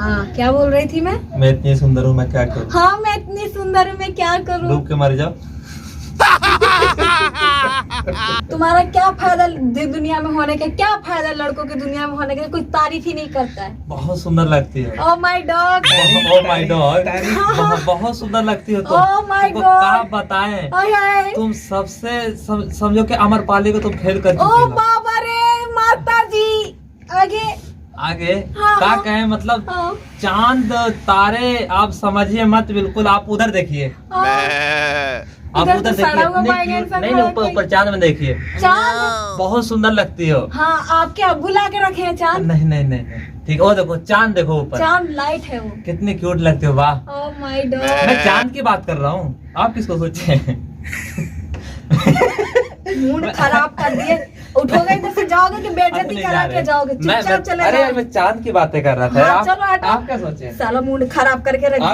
हाँ, क्या बोल रही थी मैं इतनी सुंदर हूँ, मैं क्या करूँ? हाँ, मैं इतनी सुंदर हूँ, मैं क्या करूँ? डूब के मर जाओ। तुम्हारा क्या फायदा दुनिया में होने का, क्या फायदा लड़कों के दुनिया में होने का, कोई तारीफ ही नहीं करता है। बहुत सुंदर लगती है। Oh my dog, oh my dog, बहुत सुंदर लगती हो तुम। ओह माय तुमको गॉड, क्या बताएं, हाय हाय, तुम सबसे समझो कि अमरपाली को तुम फेल कर ओ चुकी हो। बाबा रे माता जी। आगे आगे हाँ, क्या हाँ, कहें, मतलब हाँ, चांद तारे आप समझिए मत, बिल्कुल आप उधर देखिए, हाँ। आप इधर उधर तो सड़ा हुआ देखिए। बैंगन सा नहीं खड़ा ऊपर है। ऊपर चांद में देखिए, चांद, बहुत सुंदर लगती हो। हाँ, आप क्या बुला के रखे हैं चांद? नहीं नहीं नहीं नहीं, ठीक है, वो देखो चांद, देखो ऊपर चांद लाइट है वो। कितनी क्यूट लगती हो। वाह, ओह माय डॉग, मैं चांद की बात कर रहा हूँ, आप किसको सोचे? मूड खराब कर दिए। उठोगे इधर से, जाओगे कि बेइज्जती करा के जाओगे? चुपचाप चले अरे जाओ। मैं चांद की बातें कर रहा था। हाँ, चलो हटो। आप क्या सोचे? साला मूड खराब करके रख दिए।